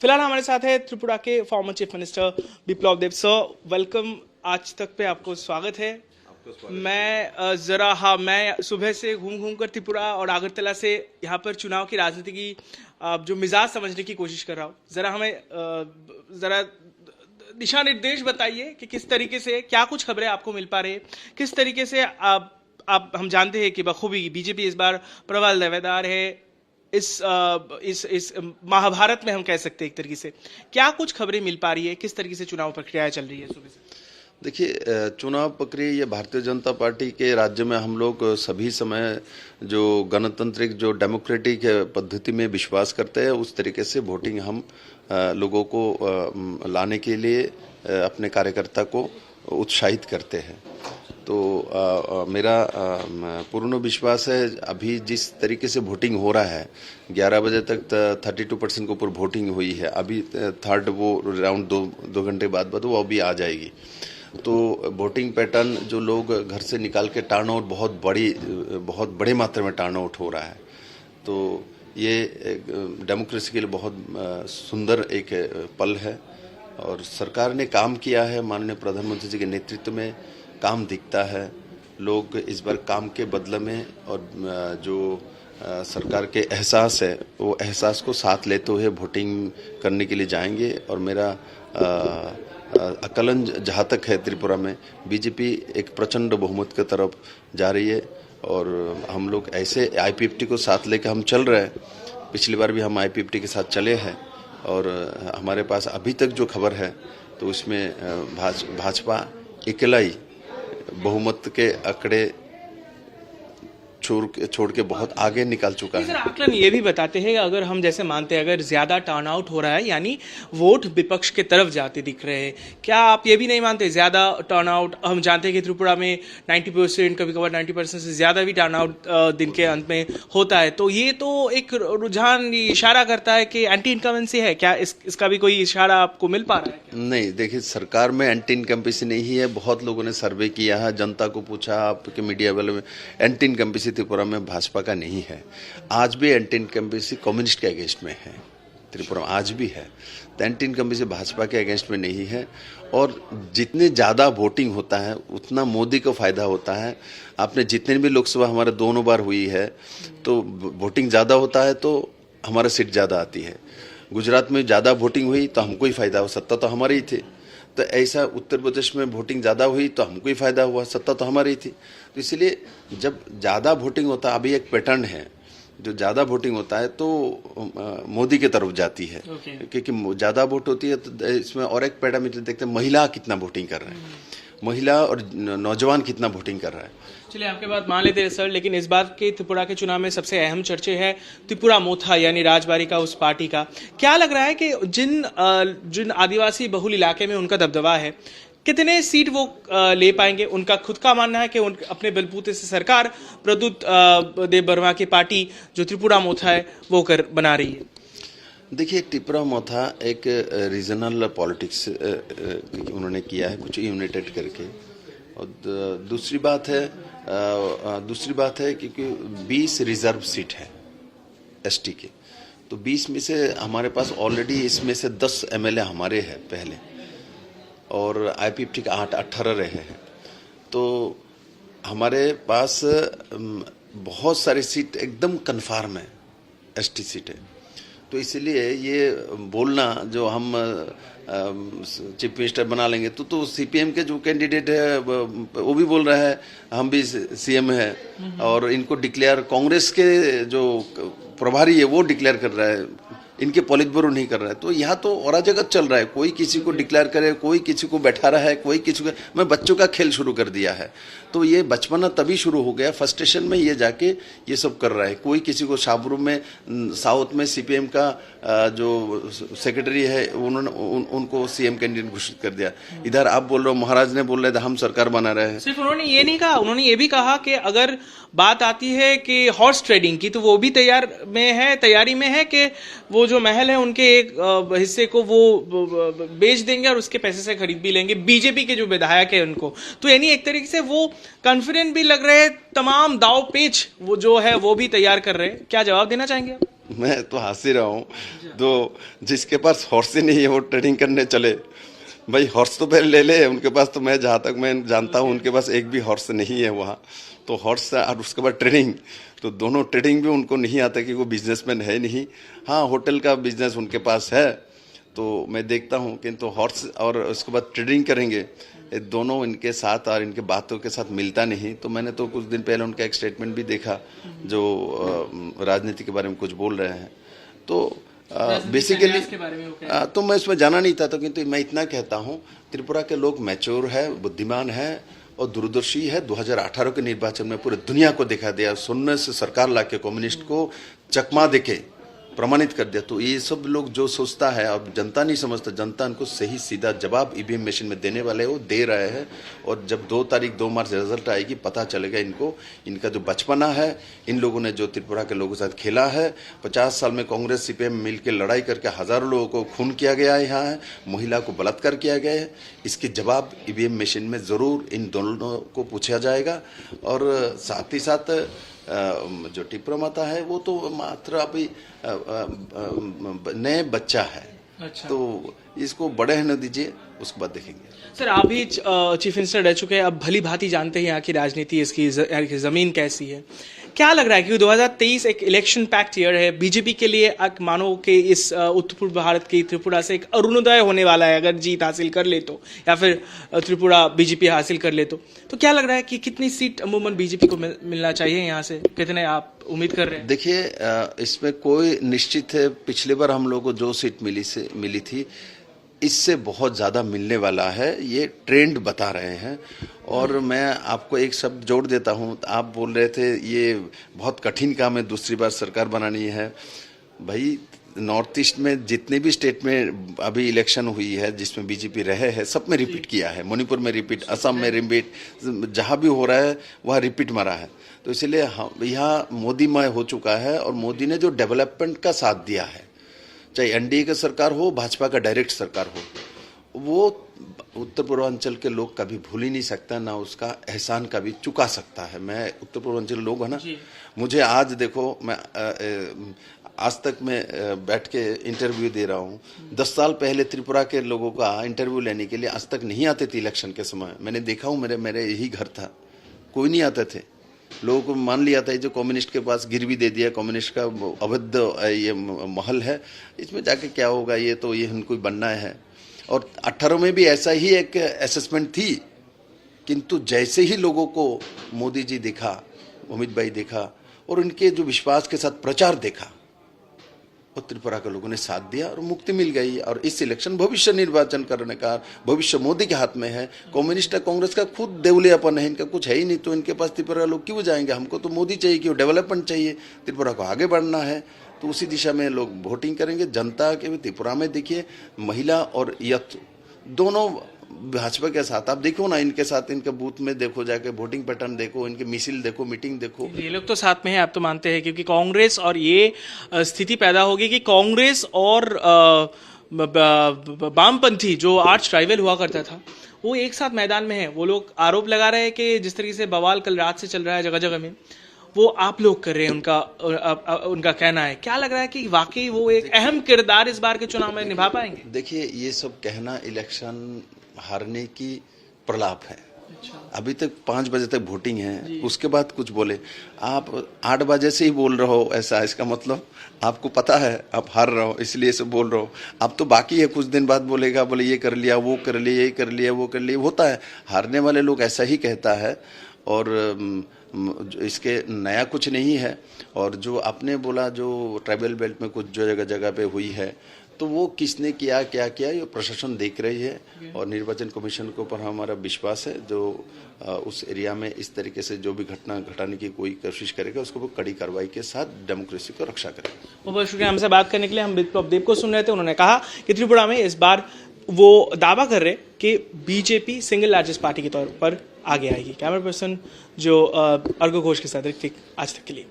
फिलहाल हमारे साथ है त्रिपुरा के फॉर्मर चीफ मिनिस्टर बिप्लब देब। सर, वेलकम, आज तक पे आपको स्वागत है। मैं सुबह से घूम कर त्रिपुरा और अगरतला से यहाँ पर चुनाव की राजनीति की जो मिजाज समझने की कोशिश कर रहा हूँ। जरा हमें जरा दिशा निर्देश बताइए कि किस तरीके से क्या कुछ खबरें आपको मिल पा रही है, किस तरीके से आप हम जानते हैं कि बखूबी बीजेपी इस बार प्रबल दावेदार है। इस महाभारत में हम कह सकते हैं एक तरीके से क्या कुछ खबरें मिल पा रही है, किस तरीके से चुनाव प्रक्रिया चल रही है सुबह से? देखिए, चुनाव प्रक्रिया ये भारतीय जनता पार्टी के राज्य में हम लोग सभी समय जो गणतांत्रिक जो डेमोक्रेटिक पद्धति में विश्वास करते हैं, उस तरीके से वोटिंग हम लोगों को लाने के लिए अपने कार्यकर्ता को उत्साहित करते हैं। तो मेरा पूर्ण विश्वास है, अभी जिस तरीके से वोटिंग हो रहा है, 11 बजे तक 32% के ऊपर वोटिंग हुई है। अभी थर्ड वो राउंड दो घंटे बाद वो अभी आ जाएगी। तो वोटिंग पैटर्न जो लोग घर से निकाल के टर्न आउट बहुत बड़े मात्रा में टर्न आउट हो रहा है। तो ये डेमोक्रेसी के लिए बहुत सुंदर एक पल है और सरकार ने काम किया है। माननीय प्रधानमंत्री जी के नेतृत्व में काम दिखता है। लोग इस बार काम के बदले में और जो सरकार के एहसास है, वो एहसास को साथ लेते हुए वोटिंग करने के लिए जाएंगे। और मेरा आकलन जहाँ तक है, त्रिपुरा में बीजेपी एक प्रचंड बहुमत की तरफ जा रही है और हम लोग ऐसे आईपीएफटी को साथ लेकर हम चल रहे हैं। पिछली बार भी हम आईपीएफटी के साथ चले हैं और हमारे पास अभी तक जो खबर है तो उसमें भाजपा अकेला ही बहुमत के आंकड़े छोड़ के बहुत आगे निकल चुका है। आकलन ये भी बताते हैं, अगर हम जैसे मानते हैं अगर ज्यादा टर्नआउट हो रहा है यानी वोट विपक्ष के तरफ जाते दिख रहे हैं, क्या आप ये भी नहीं मानते ज्यादा टर्नआउट? हम जानते हैं कि त्रिपुरा में 90%, कभी कभार 90% से ज्यादा भी टर्नआउट दिन के अंत में होता है। तो ये तो एक रुझान इशारा करता है कि एंटी इनकम्बेंसी है। क्या इसका भी कोई इशारा आपको मिल पा रहा है? नहीं, देखिए, सरकार में एंटी इनकम्बेंसी नहीं है। बहुत लोगों ने सर्वे किया है, जनता को पूछा, आपके मीडिया वालों में, एंटी इनकम्बेंसी त्रिपुरा में भाजपा का नहीं है। आज भी एंटी इनकम्बेंसी कम्युनिस्ट के अगेंस्ट में है त्रिपुरा में, आज भी है। तो एंटी इनकम्बेंसी भाजपा के अगेंस्ट में नहीं है। और जितने ज़्यादा वोटिंग होता है उतना मोदी को फायदा होता है। आपने जितने भी लोकसभा हमारे दोनों बार हुई है, तो वोटिंग ज़्यादा होता है तो हमारा सीट ज़्यादा आती है। गुजरात में ज़्यादा वोटिंग हुई तो हमको ही फायदा हो, सत्ता तो हमारी ही थी। तो ऐसा उत्तर प्रदेश में वोटिंग ज़्यादा हुई तो हमको ही फायदा हुआ, सत्ता तो हमारी थी। तो इसलिए जब ज़्यादा वोटिंग होता है, अभी एक पैटर्न है, जो ज़्यादा वोटिंग होता है तो मोदी की तरफ जाती है। क्योंकि ज़्यादा वोट होती है तो इसमें और एक पैरामीटर देखते हैं, महिला कितना वोटिंग कर रहे हैं, महिला और नौजवान कितना वोटिंग कर रहा है। चलिए, आपके बात मान लेते हैं सर, लेकिन इस बार के त्रिपुरा के चुनाव में सबसे अहम चर्चे है त्रिपुरा मोथा यानी राजबारी का, उस पार्टी का। क्या लग रहा है कि जिन आदिवासी बहुल इलाके में उनका दबदबा है, कितने सीट वो ले पाएंगे? उनका खुद का मानना है कि अपने बलबूते से सरकार प्रद्युत देव बर्मा की पार्टी जो त्रिपुरा मोथा है वो बना रही है। देखिए, त्रिपुरा मोथा एक रीजनल पॉलिटिक्स उन्होंने किया है, कुछ यूनाइटेड करके। और दूसरी बात है क्योंकि 20 रिजर्व सीट है एसटी के, तो 20 में से हमारे पास ऑलरेडी इसमें से 10 एमएलए हमारे हैं पहले, और आईपीएफटी का 18 रहे हैं। तो हमारे पास बहुत सारी सीट एकदम कन्फर्म है, एसटी सीट है। तो इसलिए ये बोलना जो हम चीफ मिनिस्टर बना लेंगे, तो सीपीएम के जो कैंडिडेट है वो भी बोल रहा है हम भी सीएम है, और इनको डिक्लेयर कांग्रेस के जो प्रभारी है वो डिक्लेयर कर रहा है, इनके पॉलिट ब्यूरो नहीं कर रहा है। तो यहाँ तो अराजकता चल रहा है, कोई किसी को डिक्लेयर करे, कोई किसी को बैठा रहा है, कोई किसी को। मैं बच्चों का खेल शुरू कर दिया है। तो ये बचपना तभी शुरू हो गया, फर्स्ट स्टेशन में ये जाके ये सब कर रहा है। कोई किसी को शाहपुर में, साउथ में सीपीएम का जो सेक्रेटरी है उनको सीएम कैंडिडेट घोषित कर दिया। इधर आप बोल रहे हो, महाराज ने बोल रहे थे हम सरकार बना रहे हैं। सिर्फ उन्होंने ये नहीं कहा, उन्होंने ये भी कहा कि अगर बात आती है कि हॉर्स ट्रेडिंग की, तो वो भी तैयारी में है कि वो जो महल है उनके एक हिस्से को वो बेच देंगे और उसके पैसे से खरीद भी लेंगे बीजेपी के जो विधायक है उनको। तो यानी एक तरीके से वो कॉन्फिडेंट भी लग रहे हैं, तमाम दाव पेच वो जो है वो भी तैयार कर रहे हैं। क्या जवाब देना चाहेंगे आप? मैं तो हंस ही रहा हूँ। तो जिसके पास हॉर्स ही नहीं है वो ट्रेडिंग करने चले, भाई हॉर्स तो पहले ले ले। उनके पास तो मैं जहाँ तक मैं जानता हूँ उनके पास एक भी हॉर्स नहीं है वहाँ। तो हॉर्स और उसके बाद ट्रेडिंग, तो दोनों ट्रेडिंग भी उनको नहीं आता कि वो बिजनेसमैन है नहीं। हाँ, होटल का बिजनेस उनके पास है, तो मैं देखता हूँ किंतु हॉर्स और उसके बाद ट्रेडिंग करेंगे, ये दोनों इनके साथ और इनके बातों के साथ मिलता नहीं। तो मैंने तो कुछ दिन पहले उनका एक स्टेटमेंट भी देखा जो राजनीति के बारे में कुछ बोल रहे हैं। तो बेसिकली तो मैं इसमें जाना नहीं था, तो किंतु मैं इतना कहता हूँ त्रिपुरा के लोग मैच्योर है, बुद्धिमान है और दूरदर्शी है। 2018 के निर्वाचन में पूरे दुनिया को दिखा दिया, शून्य से सरकार लाके कम्युनिस्ट को चकमा देके प्रमाणित कर दिया। तो ये सब लोग जो सोचता है और जनता नहीं समझता, जनता इनको सही सीधा जवाब ईवीएम मशीन में देने वाले वो दे रहे हैं। और जब 2 मार्च रिजल्ट आएगी पता चलेगा इनको, इनका जो बचपना है, इन लोगों ने जो त्रिपुरा के लोगों के साथ खेला है। 50 साल में कांग्रेस सीपीएम मिलकर लड़ाई करके हजारों लोगों को खून किया गया है, यहाँ है महिला को बलात्कार किया गया है। इसके जवाब ईवीएम मशीन में जरूर इन दोनों को पूछा जाएगा। और साथ ही साथ जो टिप्परा माता है वो तो मात्र अभी नए बच्चा है। अच्छा। तो इसको बड़े होने दीजिए, उसके बाद देखेंगे। सर, आप भी चीफ मिनिस्टर रह चुके हैं, अब भली भांति जानते हैं यहाँ की राजनीति, इसकी जमीन कैसी है। क्या लग रहा है कि 2023 एक इलेक्शन पैक्ट ईयर है बीजेपी के लिए, मानो कि इस उत्तर पूर्व भारत की त्रिपुरा से एक अरुणोदय होने वाला है अगर जीत हासिल कर ले तो, या फिर त्रिपुरा बीजेपी हासिल कर ले तो क्या लग रहा है कि कितनी सीट अमूमन बीजेपी को मिलना चाहिए, यहाँ से कितने आप उम्मीद कर रहे हैं? देखिए, इसमें कोई निश्चित है, पिछले बार हम लोग को जो सीट मिली थी इससे बहुत ज़्यादा मिलने वाला है, ये ट्रेंड बता रहे हैं। और मैं आपको एक शब्द जोड़ देता हूँ, आप बोल रहे थे ये बहुत कठिन काम है दूसरी बार सरकार बनानी है। भाई नॉर्थ ईस्ट में जितने भी स्टेट में अभी इलेक्शन हुई है जिसमें बीजेपी रहे हैं, सब में रिपीट किया है। मणिपुर में रिपीट, असम में रिपीट, जहाँ भी हो रहा है वहाँ रिपीट मारा है। तो इसलिए यहाँ मोदीमय हो चुका है। और मोदी ने जो डेवलपमेंट का साथ दिया है, चाहे एनडीए का सरकार हो, भाजपा का डायरेक्ट सरकार हो, वो उत्तर पूर्वांचल के लोग कभी भूल ही नहीं सकता, ना उसका एहसान कभी चुका सकता है। मैं उत्तर पूर्वांचल लोग है ना, मुझे आज देखो, मैं आज तक मैं बैठ के इंटरव्यू दे रहा हूँ। 10 साल पहले त्रिपुरा के लोगों का इंटरव्यू लेने के लिए आज तक नहीं आते थे इलेक्शन के समय। मैंने देखा हूँ, मेरे यही घर था, कोई नहीं आते थे। लोगों को मान लिया था जो कम्युनिस्ट के पास गिरवी दे दिया, कम्युनिस्ट का अवैध ये महल है, इसमें जाके क्या होगा, ये तो ये इनको बनना है। और 18 में भी ऐसा ही एक असेसमेंट थी, किंतु जैसे ही लोगों को मोदी जी देखा, अमित भाई देखा और उनके जो विश्वास के साथ प्रचार देखा, और त्रिपुरा के लोगों ने साथ दिया और मुक्ति मिल गई। और इस इलेक्शन भविष्य निर्वाचन करने का भविष्य मोदी के हाथ में है। कम्युनिस्ट कांग्रेस का खुद देवलियापन है, इनका कुछ है ही नहीं, तो इनके पास त्रिपुरा लोग क्यों जाएंगे? हमको तो मोदी चाहिए, क्यों डेवलपमेंट चाहिए, त्रिपुरा को आगे बढ़ना है, तो उसी दिशा में लोग वोटिंग करेंगे। जनता के भी त्रिपुरा में देखिए, महिला और युवा दोनों भाजपा के साथ, आप देखो ना, इनके साथ इनके बूथ में देखो, जाके वोटिंग पैटर्न देखो, इनके मिसिल देखो, मीटिंग देखो, ये लोग तो साथ में है, आप तो मानते हैं, क्योंकि कांग्रेस और ये स्थिति पैदा होगी कि कांग्रेस और वामपंथी जो आर्च राइवल हुआ करता था वो एक साथ मैदान में है। वो लोग आरोप लगा रहे हैं कि जिस तरीके से बवाल कल रात से चल रहा है जगह जगह में, वो आप लोग कर रहे हैं, उनका कहना है। क्या लग रहा है कि वाकई वो एक अहम किरदार इस बार के चुनाव में निभा पाएंगे? देखिए, ये सब कहना इलेक्शन हारने की प्रलाप है। अच्छा। अभी तक 5 बजे तक वोटिंग है, उसके बाद कुछ बोले। आप 8 बजे से ही बोल रहे हो ऐसा, इसका मतलब आपको पता है आप हार रहे हो, इसलिए सब बोल रहे हो। अब तो बाकी है, कुछ दिन बाद बोलेगा, बोले ये कर लिया, वो कर लिया, ये कर लिया, वो कर लिया। होता है, हारने वाले लोग ऐसा ही कहता है। और इसके नया कुछ नहीं है। और जो आपने बोला जो ट्राइबल बेल्ट में कुछ जो जगह जगह पे हुई है, तो वो किसने किया, क्या किया, ये प्रशासन देख रही है। और निर्वाचन कमीशन के ऊपर हमारा विश्वास है, जो उस एरिया में इस तरीके से जो भी घटना घटाने की कोई कोशिश करेगा उसको वो कड़ी कार्रवाई के साथ डेमोक्रेसी को रक्षा करेगा। बहुत बहुत शुक्रिया हमसे बात करने के लिए। हम विप्लव देव को सुन रहे थे, उन्होंने कहा कि त्रिपुरा में इस बार वो दावा कर रहे कि बीजेपी सिंगल लार्जेस्ट पार्टी के तौर पर आगे आएगी। कैमरा पर्सन जो अर्घ घोष के साथ ऋतिक, आज तक के लिए।